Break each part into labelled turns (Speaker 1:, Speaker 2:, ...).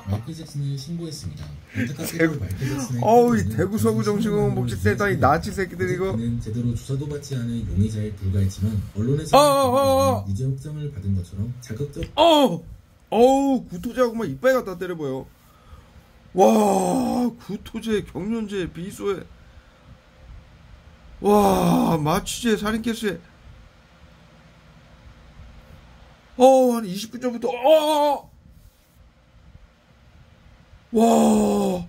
Speaker 1: 마이클 잭슨을 신고했습니다. 안타깝게도 마이클 잭슨의
Speaker 2: 이 대구 서구 정신건강복지센터 이 나치 새끼들 이거.
Speaker 1: 그는 제대로 조사도 받지 않은 용의자에 불과했지만 언론에서 유죄 확정을 받은 것처럼 자극적.
Speaker 2: 구토제하고 막 이빨 갖다 때려 보여. 와, 구토제, 경련제, 비소에, 와, 마취제, 살인캐스에. 한 20분 전부터, 와,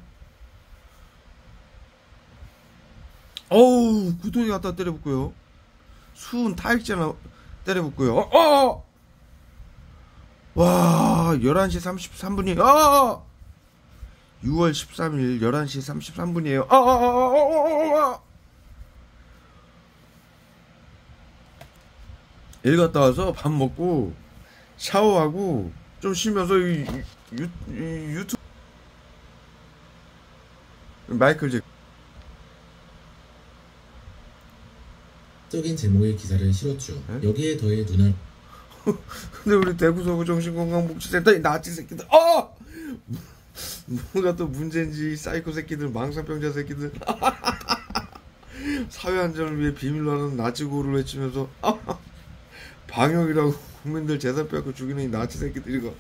Speaker 2: 구토제 갖다 때려붙고요. 수은 타액제나 때려붙고요. 와, 11시 33분이, 6월 13일 11시 33분이에요. 일 갔다 와서 밥 먹고 샤워하고 좀 쉬면서 유튜브 마이클 잭
Speaker 1: 적인 제목의 기사를 실었죠. 여기에 더해 눈알.
Speaker 2: 근데 우리 대구 서구 정신건강복지센터 이 나치 새끼들, 뭐가 또 문제인지 사이코 새끼들, 망상병자 새끼들, 사회 안전을 위해 비밀로 하는 나치구호를 외치면서 방역이라고 국민들 재산 빼앗고 죽이는 이 나치 새끼들 이거.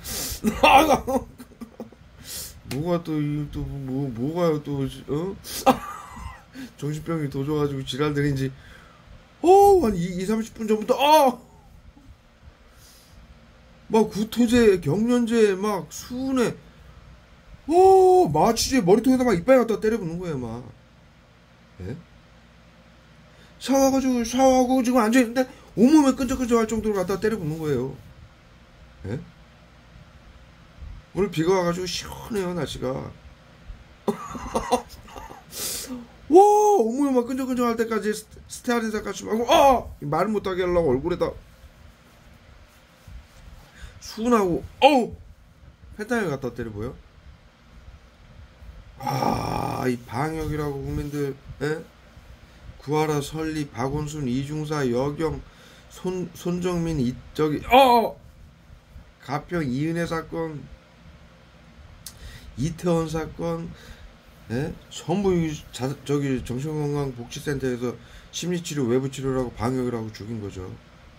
Speaker 2: 뭐가 또 뭐가요 또 정신병이 도져가지고 지랄들인지 한 30분 전부터 막 구토제, 경련제, 막 수은에 마취제 머리통에다 막 이빨 갖다 때려붓는 거예요 막. 예? 샤워하고 지금 앉아있는데 온몸에 끈적끈적 할 정도로 갖다 때려붓는 거예요. 예? 오늘 비가 와가지고 시원해요 날씨가. 와, 온몸에 막 끈적끈적 할 때까지 스테아린 색깔 하고 말을 못하게 하려고 얼굴에다 수은하고 펜타닐 갖다 때려보여. 이 방역이라고 국민들, 예? 구하라, 설리, 박원순, 이중사, 여경, 손정민, 가평 이은혜 사건, 이태원 사건, 예? 전부 저기 정신건강복지센터에서 심리치료, 외부치료라고 방역이라고 죽인 거죠.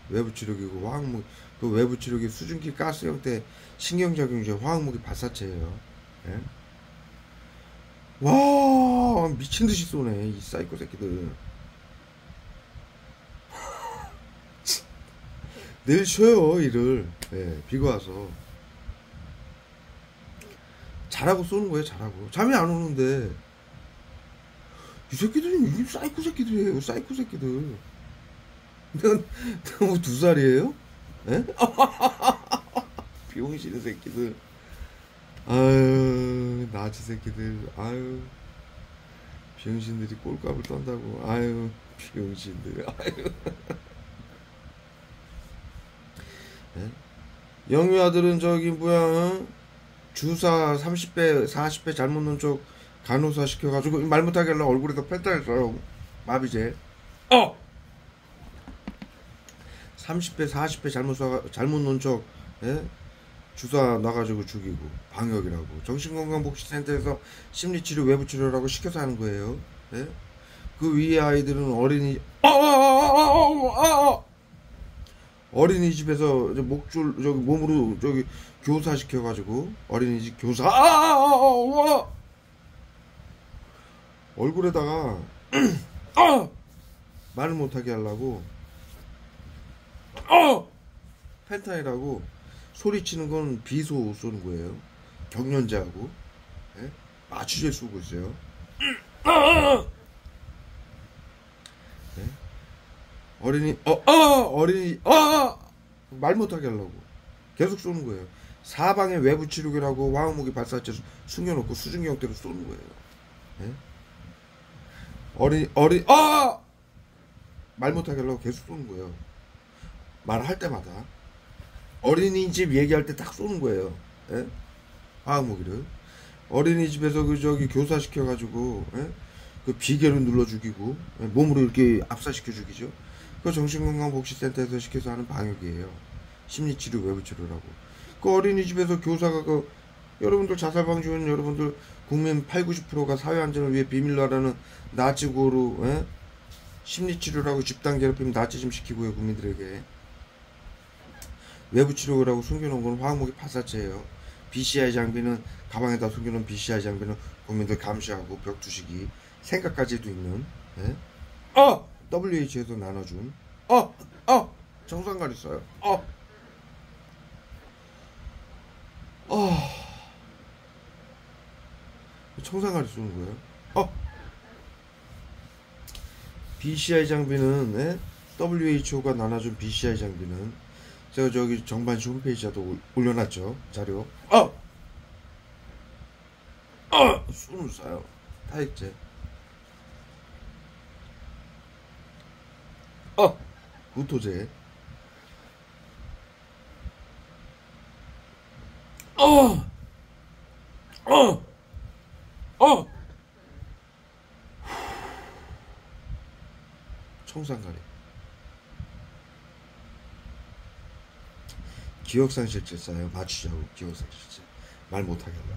Speaker 2: 외부치료기고 화학무기, 그 외부치료기 수증기 가스 형태 신경작용제 화학무기 발사체예요. 예? 와, 미친듯이 쏘네 이 사이코 새끼들. 내일 쉬어요 일을. 예, 비가 와서 잘하고 쏘는 거예요. 잘하고 잠이 안 오는데 이 새끼들은 이 사이코 새끼들이에요. 사이코 새끼들. 내가 뭐 2살이에요? 예? 비용신의 새끼들. 아유, 나치 새끼들. 아유, 비용신들이 꼴값을 떤다고. 아유, 비용신들. 아유. 예? 영유 아들은 저기 뭐야, 주사 30배 40배 잘못 놓은 쪽 간호사 시켜가지고 말 못하게 하려고 얼굴에다 펜타닐 써요. 마비제. 30배 40배 잘못 놓은 쪽, 예? 주사 놔가지고 죽이고 방역이라고 정신건강복지센터에서 심리치료 외부치료라고 시켜서 하는 거예요. 예? 그 위에 아이들은 어린이집에서 목줄 저기 몸으로 저기 교사 시켜가지고 어린이집 교사 얼굴에다가 말을 못하게 하려고 펜타닐하고 소리치는 건 비소 쏘는 거예요. 경련제하고, 예? 마취제 쏘고 있어요. 예? 어린이 말 못하게 하려고 계속 쏘는 거예요. 사방에 외부 치료기라고 화학무기 발사체 숨겨놓고 수증기 형태로 쏘는 거예요. 예? 말 못하게 하려고 계속 쏘는 거예요. 말할 때마다 어린이집 얘기할 때 딱 쏘는 거예요. 예? 화학무기를 어린이집에서 그 저기 교사 시켜가지고, 예? 그 비계로 눌러 죽이고, 예? 몸으로 이렇게 압사시켜 죽이죠. 그 정신건강복지센터에서 시켜서 하는 방역이에요. 심리치료 외부치료라고. 그 어린이집에서 교사가 그, 여러분들 자살방지원 여러분들 국민 8, 90%가 사회안전을 위해 비밀로 하라는 나치고로 심리치료라고 집단괴롭힘 나치즘 시키고요. 국민들에게 외부치료라고 숨겨놓은 건 화학무기 파사체예요. BCI 장비는 가방에다 숨겨놓은 BCI 장비는 국민들 감시하고 벽두시기 생각까지도 있는 WH에서 나눠준 정상가리 써요. 청산가리 쏘는 거예요. BCI 장비는 WHO가 나눠준 BCI 장비는 제가 저기 정반시 홈페이지에도 올려놨죠. 자료. 쏘는 쏴요. 타액제. 구토제. 청산가리. 기억상실제 써요. 맞추자고. 기억상실제. 말 못하게 하려.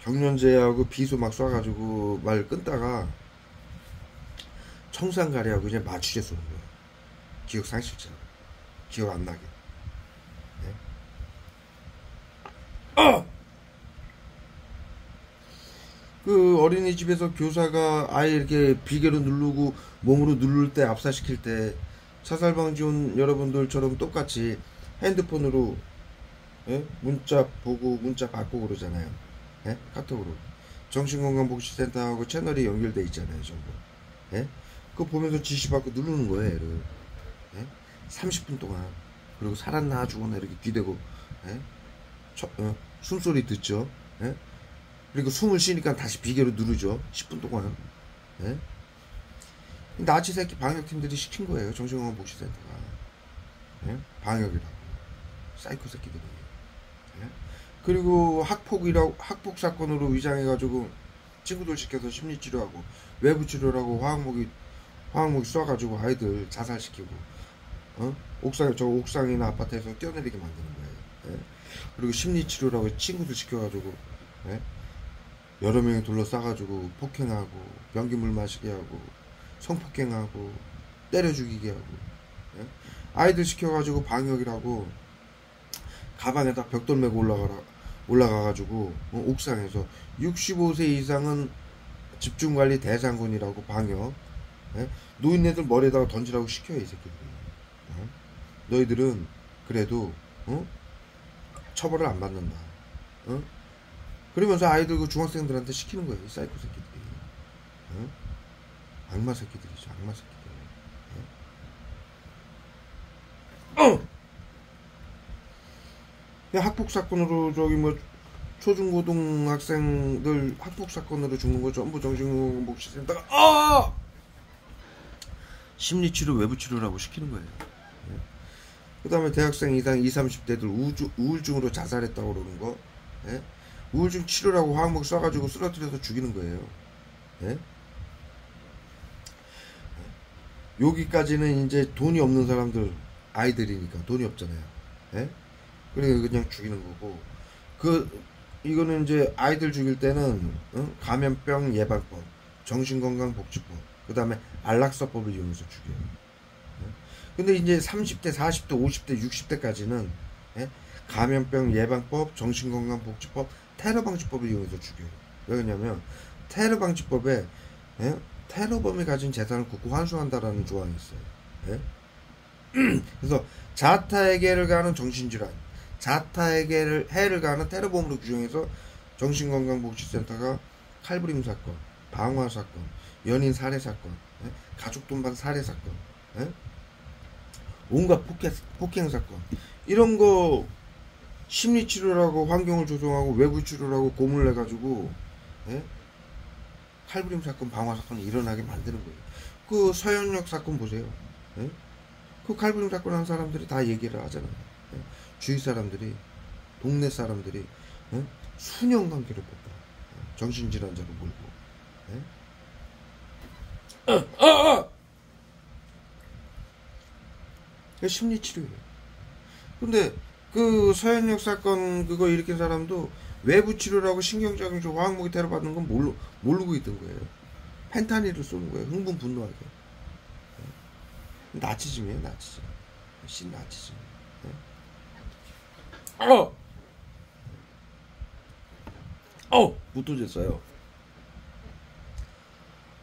Speaker 2: 경련제하고 비수 막 쏴가지고 말 끊다가 청산가리하고 이제 맞추제 쏘는 거예요. 기억상실제. 기억 안 나게. 그 어린이집에서 교사가 아이 이렇게 비계로 누르고 몸으로 누를 때 압사시킬 때 자살방지원 여러분들처럼 똑같이 핸드폰으로 문자 보고 문자 받고 그러잖아요. 카톡으로 정신건강복지센터하고 채널이 연결돼 있잖아요. 전부. 그거 보면서 지시받고 누르는 거예요. 애를. 30분 동안. 그리고 살았나 죽었나 이렇게 귀대고 숨소리 듣죠. 그리고 숨을 쉬니까 다시 비계로 누르죠. 10분 동안. 나치 새끼 방역팀들이 시킨 거예요. 정신건강복지센터가. 방역이라고. 사이코 새끼들이. 그리고 학폭 사건으로 위장해가지고 친구들 시켜서 심리치료하고 외부치료라고 화학무기 쏴가지고 아이들 자살시키고 옥상이나 아파트에서 뛰어내리게 만드는 거예요. 그리고 심리치료라고 친구들 시켜가지고 여러 명이 둘러싸가지고 폭행하고 변기물 마시게 하고 성폭행하고 때려 죽이게 하고 아이들 시켜가지고 방역이라고 가방에다 벽돌 메고 올라가가지고 옥상에서 65세 이상은 집중관리 대상군이라고 방역 노인네들 머리에다가 던지라고 시켜요. 이 새끼들이. 너희들은 그래도 처벌을 안 받는다. 그러면서 아이들 그 중학생들한테 시키는 거예요. 이 사이코 새끼들이. 악마 새끼들이죠. 악마 새끼들. 학폭 사건으로 저기 뭐 초중고등학생들 학폭 사건으로 죽는 거 전부 정신건강복지센터가 심리치료 외부치료라고 시키는 거예요. 그 다음에 대학생 이상 20, 30대들 우울증으로 자살했다고 그러는 거. 우울증 치료라고 화학목 쏴가지고 쓰러뜨려서 죽이는 거예요. 여기까지는 이제 돈이 없는 사람들 아이들이니까 돈이 없잖아요. 그러니까 그냥 죽이는 거고 이거는 이제 아이들 죽일 때는 감염병 예방법, 정신건강복지법, 그 다음에 안락사법을 이용해서 죽여요. 근데 이제 30대, 40대, 50대, 60대까지는 감염병 예방법, 정신건강복지법, 테러방지법을 이용해서 죽여요. 왜냐면 테러방지법에 테러범이 가진 재산을 국고 환수한다라는 조항이 있어요. 그래서 자타에게를 가하는 정신질환, 자타에게를 해를 가하는 테러범으로 규정해서 정신건강복지센터가 칼부림 사건, 방화 사건, 연인 살해 사건, 가족 동반 살해 사건, 온갖 폭행 사건 이런 거 심리치료라고 환경을 조성하고 외부치료라고 고문을 해가지고 칼부림 사건, 방화 사건이 일어나게 만드는 거예요. 그 서현역 사건 보세요. 그 칼부림 사건 한 사람들이 다 얘기를 하잖아요. 주위 사람들이, 동네 사람들이 수년간 괴롭혔다. 정신질환자로 몰고. 심리치료예요. 근데 그 서현역 사건 그거 일으킨 사람도 외부 치료라고 신경작용 중 화학무기 테러 받는 건 모르고 있던 거예요. 펜타닐을 쏘는 거예요. 흥분 분노하게. 나치즘이에요, 나치즘. 신나치즘. 무토제 써요.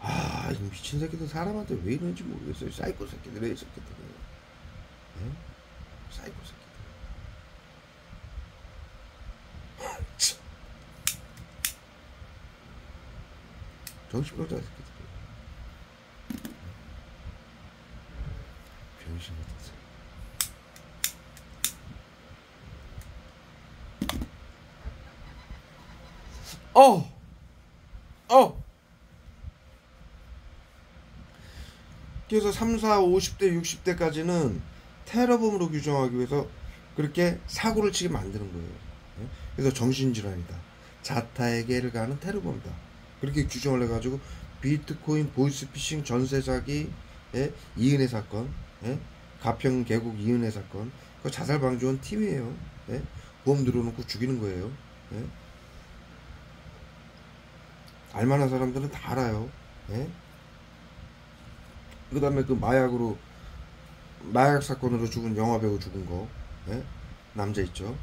Speaker 2: 아, 이 미친 새끼들 사람한테 왜 이러는지 모르겠어요. 사이코 새끼들이에요, 이 새끼들. 사이코 새끼들. 정신병자 새끼들. 병신 같은 새끼. 그래서 3, 4, 50대, 60대까지는 테러범으로 규정하기 위해서 그렇게 사고를 치게 만드는 거예요. 그래서 정신질환이다. 자타에게 해를 가하는 테러범이다. 그렇게 규정을 해가지고 비트코인, 보이스피싱, 전세사기, 이은혜 사건, 가평 계곡 이은혜 사건, 그 자살방지원 팀이에요. 보험 들어놓고 죽이는 거예요. 알만한 사람들은 다 알아요. 그 다음에 그 마약 사건으로 죽은 영화배우 죽은 거, 남자 있죠.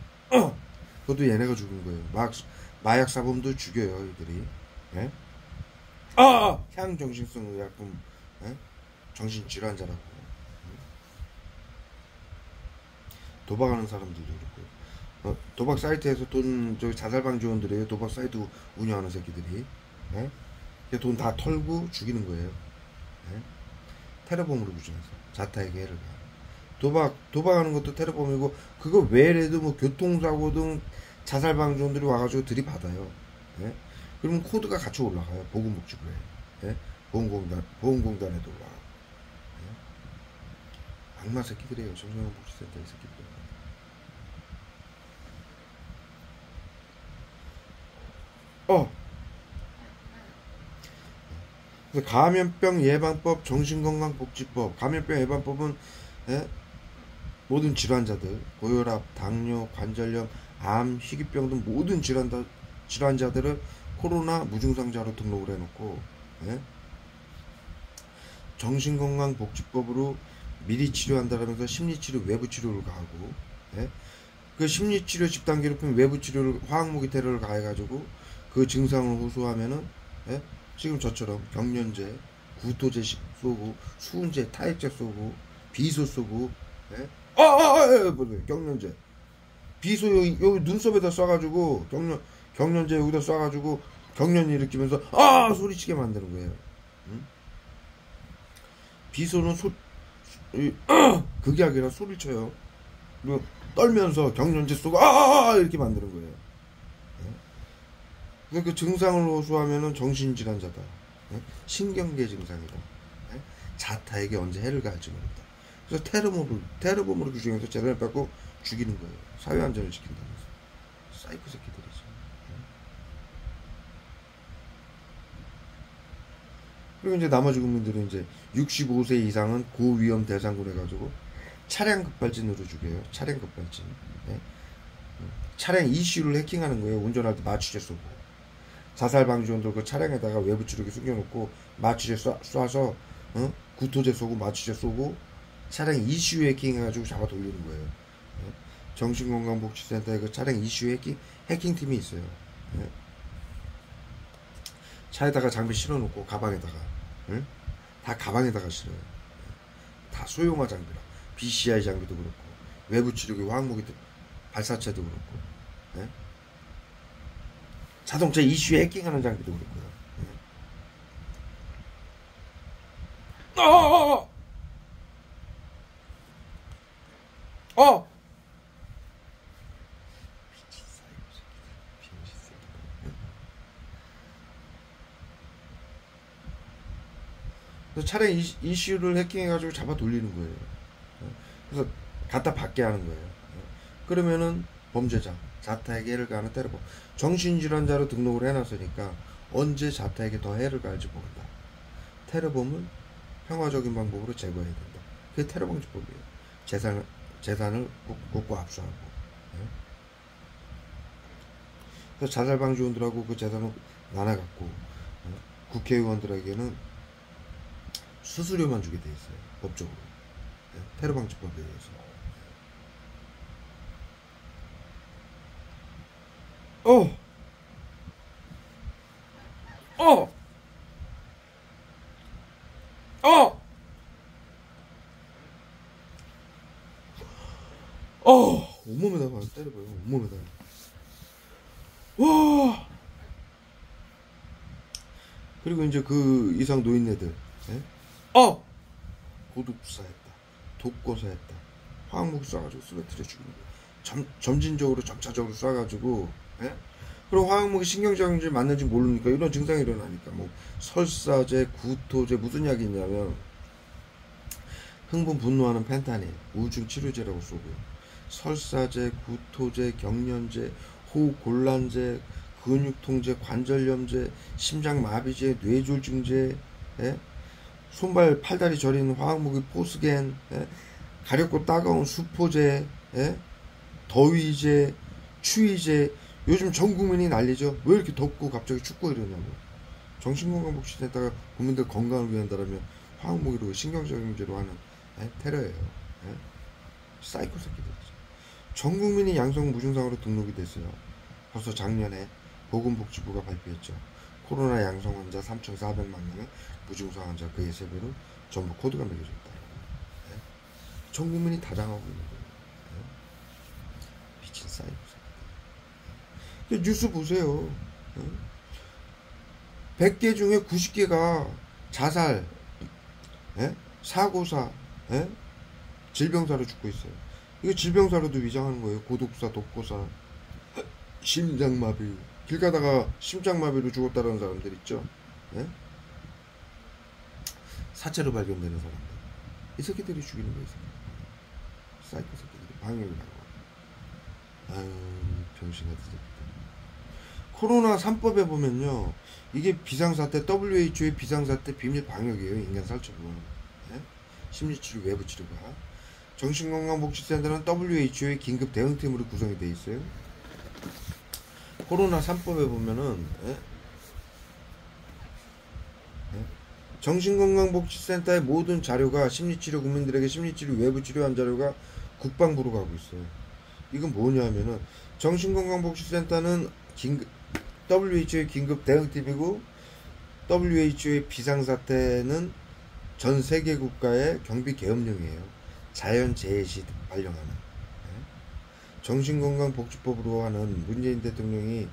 Speaker 2: 그것도 얘네가 죽은 거예요. 마약 사범도 죽여요, 이들이. 향정신성 의약품, 정신질환자라고. 도박하는 사람들도 그렇고. 도박 사이트에서 자살방지원들이에요. 도박 사이트 운영하는 새끼들이. 돈 다 털고 죽이는 거예요. 테러범으로 규정해서 자타에게 해를 가. 도박하는 것도 테러범이고, 그거 외에도 뭐 교통사고 등 자살방지원들이 와가지고 들이받아요. 그러면 코드가 같이 올라가요. 보건복지부에. 보험공단에도 올라가고. 악마 새끼들이에요. 정신건강복지센터 이 새끼들. 그래서 감염병 예방법, 정신건강복지법, 감염병 예방법은 모든 질환자들, 고혈압, 당뇨, 관절염, 암, 희귀병 등 모든 질환자들을 코로나 무증상자로 등록을 해놓고, 정신건강복지법으로 미리 치료한다라면서 심리치료, 외부치료를 가하고, 그 심리치료 집단 괴롭힘, 외부치료를 화학무기 테러를 가해가지고 그 증상을 호소하면은, 지금 저처럼 경련제, 구토제 쏘고, 수은제, 타액제 쏘고, 비소 쏘고, 경련제, 비소 여기 눈썹에다 쏴가지고 경련제 여기다 쏴가지고 경련 일으키면서 소리치게 만드는 거예요. 비소는 그게 아니라 소리를 쳐요. 그리고 떨면서 경련제 쏘고 이렇게 만드는 거예요. 그 증상을 호소하면은 정신질환자다. 신경계 증상이다. 자타에게 언제 해를 가할지 모른다. 그래서 테러범으로 규정해서 재단을 뺏고 죽이는 거예요. 사회안전을 지킨다면서. 사이코 새끼들이지. 그리고 이제 나머지 국민들은 이제 65세 이상은 고위험 대상군 해가지고 차량 급발진으로 죽여요. 차량 급발진. 차량 ECU를 해킹하는 거예요. 운전할 때 마취제 쏘고. 자살방지원들 그 차량에다가 외부 치료기 숨겨놓고 마취제 쏴서 구토제 쏘고 마취제 쏘고 차량 ECU 해킹해가지고 잡아 돌리는 거예요. 정신건강복지센터에 그 차량 ECU 해킹팀이 있어요. 차에다가 장비 실어놓고 가방에다가 다 가방에다가 실어요. 다 소형화 장비라. BCI 장비도 그렇고 외부 치료기 화학무기 발사체도 그렇고 자동차 이슈 해킹하는 장비도 그렇고요. 그래서 차량 이슈를 해킹해가지고 잡아 돌리는 거예요. 그래서 갖다 받게 하는 거예요. 그러면은 범죄자, 자타에게 해를 가하는 테러범. 정신질환자로 등록을 해놨으니까 언제 자타에게 더 해를 가할지 모른다. 테러범을 평화적인 방법으로 제거해야 된다. 그게 테러방지법이에요. 재산을 꽂고 압수하고. 그래서 자살방지원들하고 그 재산을 나눠갖고 국회의원들에게는 수수료만 주게 돼 있어요. 법적으로. 테러방지법에 의해서. 온몸에다가 때려봐요. 온몸에다가. 와. 그리고 이제 그 이상 노인네들, 고독사했다, 독고사했다, 화학무기 쏴가지고 쓰러뜨려 죽이는 거예요. 점진적으로 점차적으로 쏴가지고, 그리고 화학무기 신경작용제 맞는지 모르니까 이런 증상이 일어나니까 뭐 설사제, 구토제 무슨 약이 있냐면 흥분 분노하는 펜타닐, 우울증 치료제라고 쏘고요. 설사제, 구토제, 경련제, 호흡곤란제, 근육통제, 관절염제, 심장마비제, 뇌졸중제, 손발 팔다리 저리는 화학무기 포스겐, 가렵고 따가운 수포제, 더위제, 추위제. 요즘 전 국민이 난리죠. 왜 이렇게 덥고 갑자기 춥고 이러냐고. 정신건강복지센터가 국민들 건강을 위한다라면 화학무기로 신경작용제로 하는 테러예요. 사이코 새끼들이죠. 전 국민이 양성 무증상으로 등록이 됐어요. 벌써 작년에 보건복지부가 발표했죠. 코로나 양성 환자 3,400만 명의 무증상 환자 그의 3배로 전부 코드가 매겨져 있다. 전 국민이 다 당하고 있는 거예요. 미친 사이코 새끼들. 뉴스 보세요. 100개 중에 90개가 자살, 사고사, 질병사로 죽고 있어요. 이거 질병사로도 위장하는 거예요. 고독사, 독고사, 심장마비. 길 가다가 심장마비로 죽었다는 사람들 있죠. 사체로 발견되는 사람들. 이 새끼들이 죽이는 거예요. 사이코 새끼들이 방역이라고. 아유, 병신 같은 새끼들. 코로나 3법에 보면요, 이게 비상사태, WHO의 비상사태 비밀 방역이에요. 인간 살처분. 심리치료, 외부치료가. 정신건강복지센터는 WHO의 긴급 대응팀으로 구성이 되어 있어요. 코로나 3법에 보면은 정신건강복지센터의 모든 자료가 심리치료 국민들에게 심리치료 외부치료한 자료가 국방부로 가고 있어요. 이건 뭐냐면은 정신건강복지센터는 WHO의 긴급 대응팀이고 WHO의 비상사태는 전 세계 국가의 경비 계엄령이에요. 자연재해 시 발령하는. 정신건강복지법으로 하는 문재인 대통령이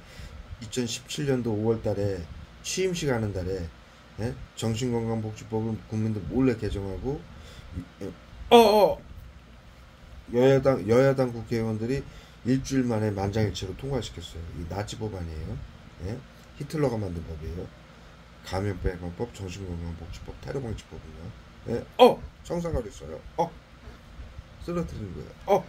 Speaker 2: 2017년도 5월달에 취임식 하는 달에 정신건강복지법을 국민들 몰래 개정하고 여야당 국회의원들이 일주일 만에 만장일치로 통과시켰어요. 이 나치 법안이에요. 히틀러가 만든 법이에요. 감염병법, 정신건강복지법, 테러방지법은요. 청산가루 있어요. 쓰러뜨리는 거예요.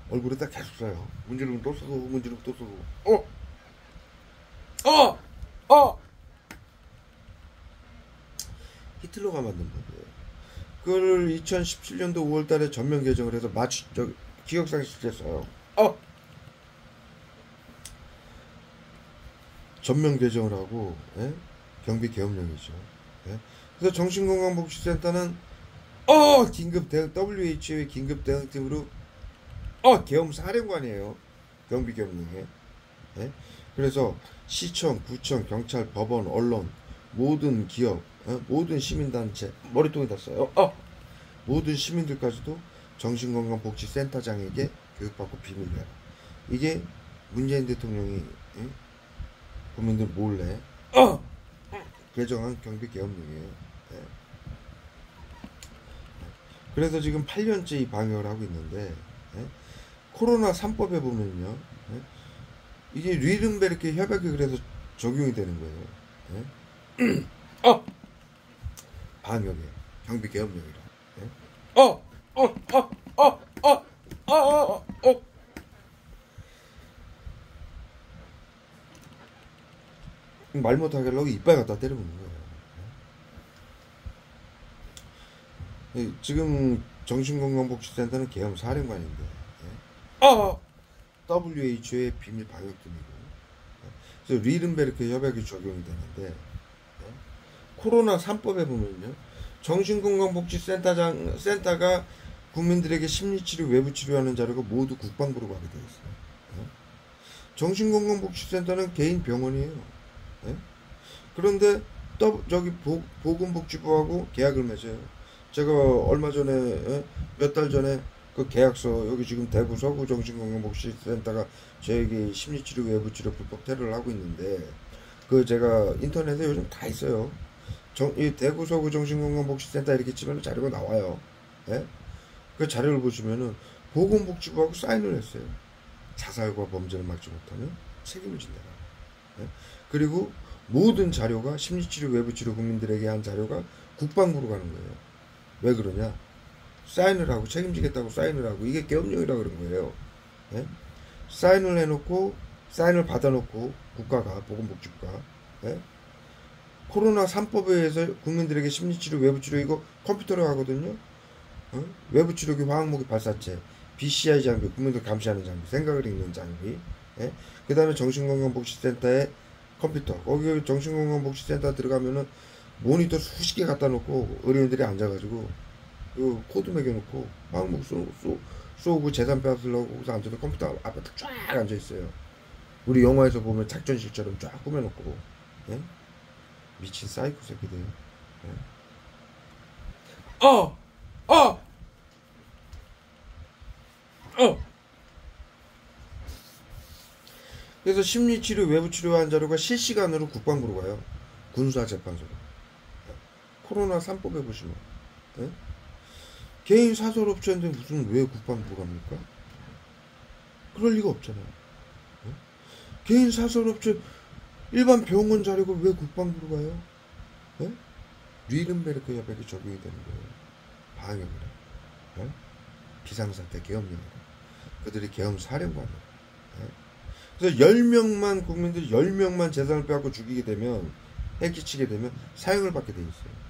Speaker 2: 얼굴에다 계속 쏴요. 문지르면 또 쏘고, 문지르면 또 쏘고. 히틀러가 만든 법이에요. 그걸 2017년도 5월달에 전면 개정을 해서 기억상실했어요. 전면 개정을 하고 경비 계엄령이죠. 그래서 정신건강복지센터는 긴급 대응 WHO의 긴급 대응팀으로 계엄 사령관이에요. 경비 계엄령에. 그래서 시청, 구청, 경찰, 법원, 언론, 모든 기업, 모든 시민단체 머리통에 다 써요. 모든 시민들까지도 정신건강복지센터장에게 교육받고 비밀로 해라. 이게 문재인 대통령이 국민들 몰래 개정한 경비 계엄령이에요. 그래서 지금 8년째 이 방역을 하고 있는데 코로나 3법에 보면요, 이게 뉘른베르크 협약이 그래서 적용이 되는 거예요. 방역에 경비 계엄령이라. 말 못하게 하려고 이빨 갖다 때려보는 거예요. 지금 정신건강복지센터는 계엄 사령관인데 WHO의 비밀 방역팀이고, 그래서 리른베르크 협약이 적용이 되는데, 코로나 3법에 보면요, 정신건강복지센터가 국민들에게 심리치료, 외부치료하는 자료가 모두 국방부로 가게 되어 있어요. 정신건강복지센터는 개인 병원이에요. 그런데 저기 보건복지부하고 계약을 맺어요. 제가 얼마 전에, 몇 달 전에 그 계약서, 여기 지금 대구 서구 정신건강복지센터가 저에게 심리치료, 외부치료 불법 테러를 하고 있는데, 그 제가 인터넷에 요즘 다 있어요. 이 대구 서구 정신건강복지센터 이렇게 치면 자료가 나와요. 그 자료를 보시면은 보건복지부하고 사인을 했어요. 자살과 범죄를 막지 못하면 책임을 진다라. 그리고 모든 자료가, 심리치료, 외부치료 국민들에게 한 자료가 국방부로 가는 거예요. 왜 그러냐? 사인을 하고, 책임지겠다고 사인을 하고, 이게 계엄령이라고 그런 거예요. 사인을 해놓고, 사인을 받아놓고, 국가가, 보건복지부가, 코로나 3법에 의해서 국민들에게 심리치료, 외부치료, 이거 컴퓨터로 하거든요. 외부치료기, 화학무기 발사체, BCI 장비, 국민들 감시하는 장비, 생각을 읽는 장비, 그 다음에 정신건강복지센터의 컴퓨터, 거기 정신건강복지센터 들어가면은 모니터 수십 개 갖다 놓고 의료인들이 앉아가지고 그 코드 매겨놓고 화학무기 쏘고 재산 빼앗으려고 거기서 앉아서 컴퓨터 앞에 쫙 앉아있어요. 우리 영화에서 보면 작전실처럼 쫙 꾸며놓고. 미친 사이코 새끼들. 그래서 심리치료, 외부치료한 자료가 실시간으로 국방부로 가요. 군사재판소로. 코로나 3법에 보시면. 개인 사설업체인데 무슨 왜 국방부로 갑니까? 그럴 리가 없잖아요. 개인 사설업체, 일반 병원 자료가 왜 국방부로 가요? 리른베르크 협약이 적용이 되는 거예요. 방역을 해. 비상사태 계엄령이라. 그들이 계엄 사령관이에요. 그래서 10명만 국민들이 10명만 재산을 빼앗고 죽이게 되면, 해끼치게 되면 사형을 받게 돼 있어요.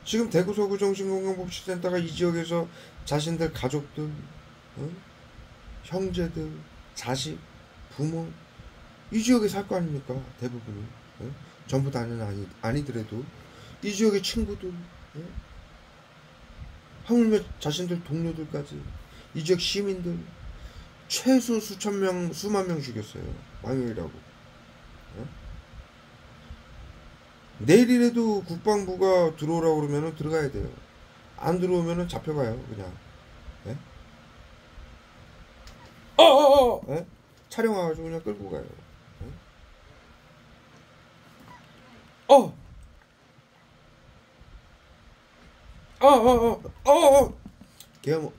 Speaker 2: 지금 대구 서구 정신건강복지센터가 이 지역에서 자신들 가족들, 형제들, 자식, 부모, 이 지역에 살 거 아닙니까? 대부분이. 전부 다는 아니더라도 이 지역의 친구들, 하물며 자신들 동료들까지, 이 지역 시민들 최소 수천 명, 수만 명 죽였어요. 망역이라고. 내일이라도 국방부가 들어오라고 그러면은 들어가야 돼요. 안 들어오면은 잡혀가요, 그냥. 촬영 와가지고 그냥 끌고 가요.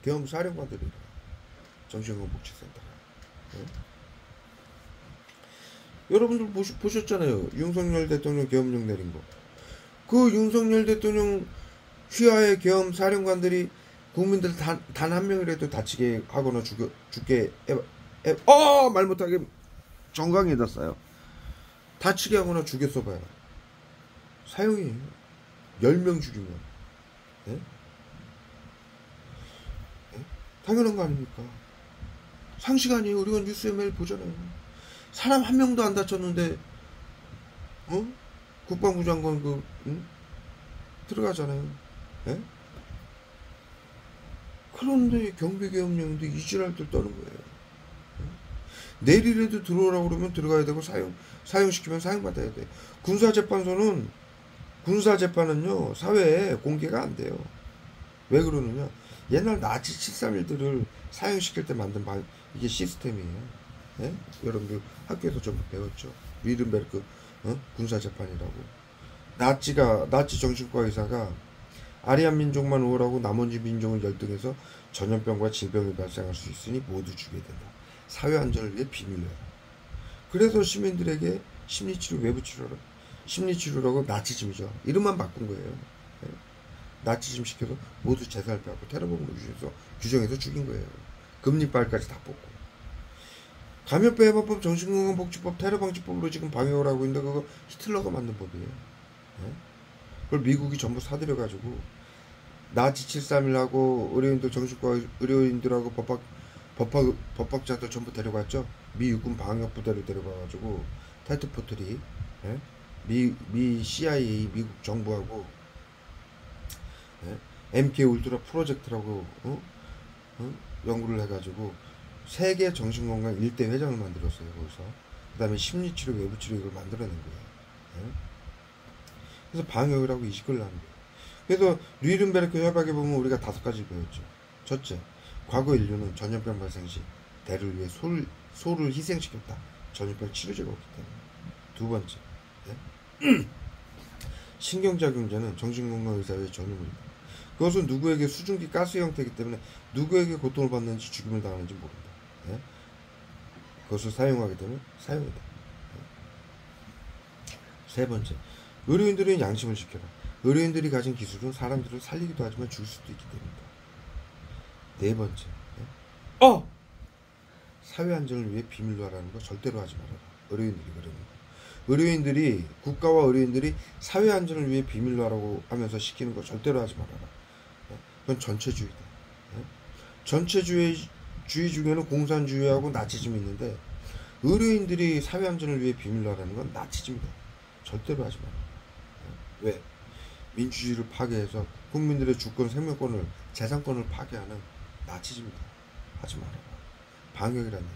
Speaker 2: 계엄 사령관들이라. 정신건강복지센터가. 여러분들 보셨잖아요. 윤석열 대통령 계엄령 내린 거. 그 윤석열 대통령 휘하의 계엄 사령관들이 국민들 단 한 명이라도 다치게 하거나 죽게 말 못하게 정강에다 싸요. 다치게 하거나 죽였어 봐요. 사형이에요. 10명 죽이면. 당연한 거 아닙니까? 상식 아니에요. 우리가 뉴스에 매일 보잖아요. 사람 한 명도 안 다쳤는데, 국방부 장관 들어가잖아요. 그런데 경비계엄령인데 이지랄들 떠는 거예요. 내일이라도 들어오라고 그러면 들어가야 되고, 사형시키면 사형받아야 돼. 군사재판은요, 사회에 공개가 안 돼요. 왜 그러느냐? 옛날 나치 731들을 사형시킬 때 만든 이게 시스템이에요. 여러분들 학교에서 좀 배웠죠. 리른베르크 군사재판이라고. 나치 정신과 의사가 아리안 민족만 우월하고 나머지 민족은 열등해서 전염병과 질병이 발생할 수 있으니 모두 죽여야 된다. 사회 안전을 위해 비밀로 해라. 그래서 시민들에게 심리치료라고 나치즘이죠. 이름만 바꾼 거예요. 나치즘 시켜서 모두 재산을 빼앗고 테러범으로 규정해서 죽인 거예요. 금리빨까지 다 뽑고. 감염병 예방법, 정신건강복지법, 테러방지법으로 지금 방역을 하고 있는데 그거 히틀러가 만든 법이에요. 그걸 미국이 전부 사들여가지고 나치 731하고 의료인들 정신과 의료인들하고 법학자들 전부 데려갔죠. 미 육군 방역부대로 데려가가지고 테트포트리, 예? 미 CIA 미국 정부하고, 예? MK 울트라 프로젝트라고 연구를 해가지고 세계 정신건강 1대 회장을 만들었어요. 거기서 그 다음에 심리치료 외부치료 이걸 만들어낸 거예요. 예? 그래서 방역이라고 이식을 하는 거예요. 그래서 뉘른베르크 협약에 보면 우리가 5가지 배웠죠. 첫째, 과거 인류는 전염병 발생 시 대를 위해 소를 희생시켰다. 전염병 치료제가 없기 때문에. 두 번째, 예? 신경작용제는 정신건강의사의 전유물이다. 그것은 누구에게 수증기 가스 형태이기 때문에 누구에게 고통을 받는지 죽임을 당하는지 모른다. 예? 그것을 사용하게 되면 사용이다. 예? 세 번째, 의료인들은 양심을 지켜라. 의료인들이 가진 기술은 사람들을 살리기도 하지만 죽일 수도 있기 때문이다. 네 번째, 예? 사회 안전을 위해 비밀로 하라는 거 절대로 하지 말아라. 의료인들이 그러는 거. 의료인들이, 국가와 의료인들이 사회 안전을 위해 비밀로 하라고 하면서 시키는 거 절대로 하지 말아라. 예? 그건 전체주의다. 예? 전체주의 중에는 공산주의하고 나치즘이 있는데, 의료인들이 사회 안전을 위해 비밀로 하라는 건 나치즘이다. 절대로 하지 마라. 예? 왜? 민주주의를 파괴해서 국민들의 주권, 생명권을, 재산권을 파괴하는 나치즘이다. 하지 마라. 방역이라는 얘기예요.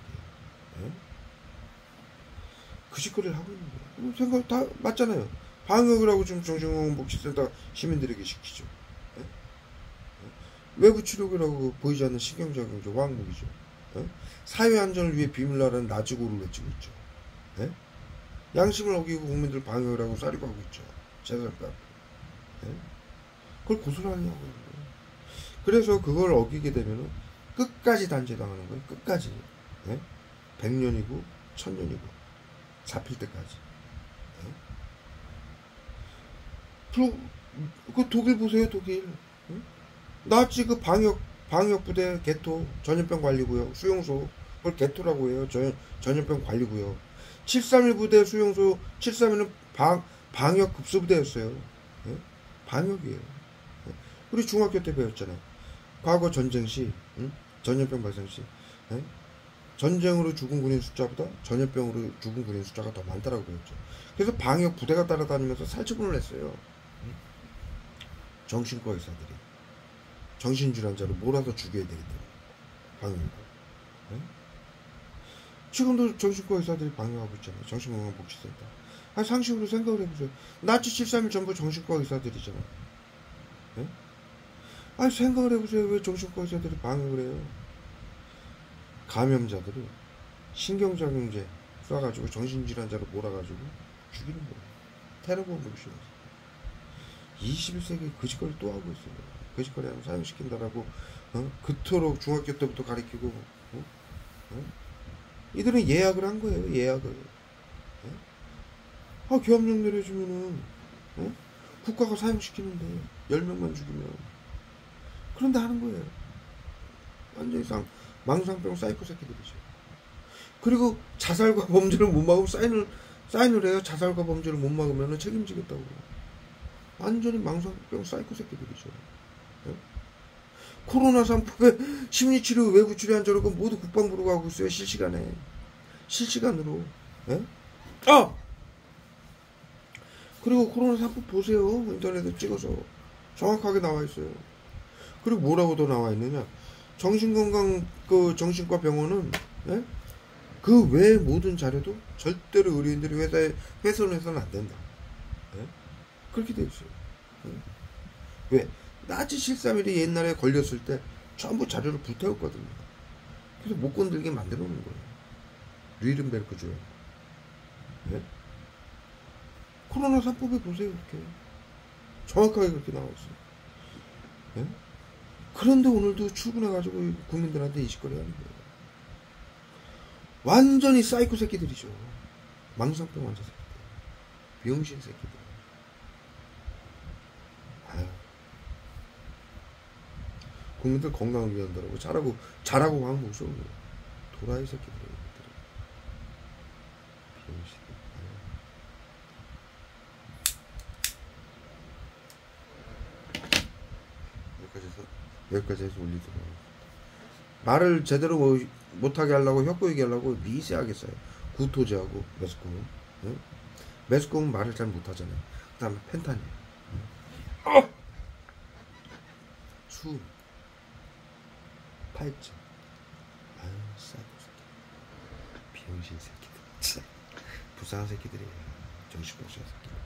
Speaker 2: 예? 그 짓거리를 하고 있는 거예요. 생각 다 맞잖아요. 방역이라고 지금 정신건강복지센터 시민들에게 시키죠. 예? 외부 치료기라고 보이지 않는 신경작용제, 화학무기죠. 예? 사회 안전을 위해 비밀로 하라는 나치고를 외치고 있죠. 예? 양심을 어기고 국민들 방역이라고 싸리고 하고 있죠. 재산을 빼고. 예? 그걸 고스란히 하고 있는 거예요. 그래서 그걸 어기게 되면은 끝까지 단죄당하는 거예요. 끝까지. 예? 100년이고 1000년이고 잡힐 때까지. 예? 그 독일 보세요. 독일. 예? 나치 그 방역부대 개토 전염병 관리구역 수용소 그걸 개토라고 해요. 전염병 관리구역. 731 부대 수용소 731은 방역 급수부대였어요. 예? 방역이에요. 예? 우리 중학교 때 배웠잖아요. 과거 전쟁 시 전염병 발생 시 예? 전쟁으로 죽은 군인 숫자보다 전염병으로 죽은 군인 숫자가 더 많다라고 배웠죠. 그래서 방역 부대가 따라다니면서 살처분을 했어요. 정신과 의사들이 정신질환자를 몰아서 죽여야 되기 때문에 방역을. 예? 지금도 정신과 의사들이 방역하고 있잖아요. 정신건강복지센터. 상식으로 생각을 해보세요. 나치 731 전부 정신과 의사들이잖아요. 예? 생각을 해보세요. 왜 정신과 의사들이 방역을 해요? 감염자들을 신경작용제 쏴가지고 정신질환자로 몰아가지고 죽이는 거예요. 테러범으로 시험했어요. 21세기에 그 짓거리 또 하고 있어요. 그 짓거리 하면 사용시킨다라고 그토록 중학교 때부터 가르치고 이들은 예약을 한 거예요. 예약을. 계엄령 내려주면은 국가가 사용시키는데 10명만 죽이면 그런데 하는 거예요. 완전히 망상병 사이코 새끼들이죠. 그리고 자살과 범죄를 못 막으면 사인을 해요. 자살과 범죄를 못 막으면 책임지겠다고. 완전히 망상병 사이코 새끼들이죠. 예? 코로나 상품에 심리치료, 외부치료 한자로 모두 국방부로 가고 있어요. 실시간으로. 예? 그리고 코로나 상품 보세요. 인터넷에 찍어서 정확하게 나와 있어요. 그리고 뭐라고 더 나와 있느냐? 정신과 병원은 예? 그 외의 모든 자료도 절대로 의료인들이 회사에 훼손해서는 안 된다. 예? 그렇게 돼 있어요. 예? 왜? 나치 731이 옛날에 걸렸을 때 전부 자료를 불태웠거든요. 그래서 못 건들게 만들어 놓은 거예요. 뉘른베르크 조약. 예? 코로나 3법에 보세요. 이렇게 정확하게 그렇게 나와 있어요. 예? 그런데 오늘도 출근해가지고 국민들한테 이 짓거리 하는 거예요. 완전히 사이코 새끼들이죠. 망상병 환자 새끼들. 병신 새끼들. 국민들 건강을 위한다라고 잘하고 왕 모셔오는 거예요. 도라이 새끼들이에요. 병신. 여기까지 해서 올리도록 하겠습니다. 말을 제대로 못하게 하려고 혀꼬이게 하려고 미세하게 써요. 구토제하고 메스콩은. 응? 메스콩은 말을 잘 못하잖아요. 그 다음에 펜타닐, 수, 팔찌. 아유 싸고 새끼, 병신 새끼들. 불쌍한 새끼들이에요. 정신 없어 새끼.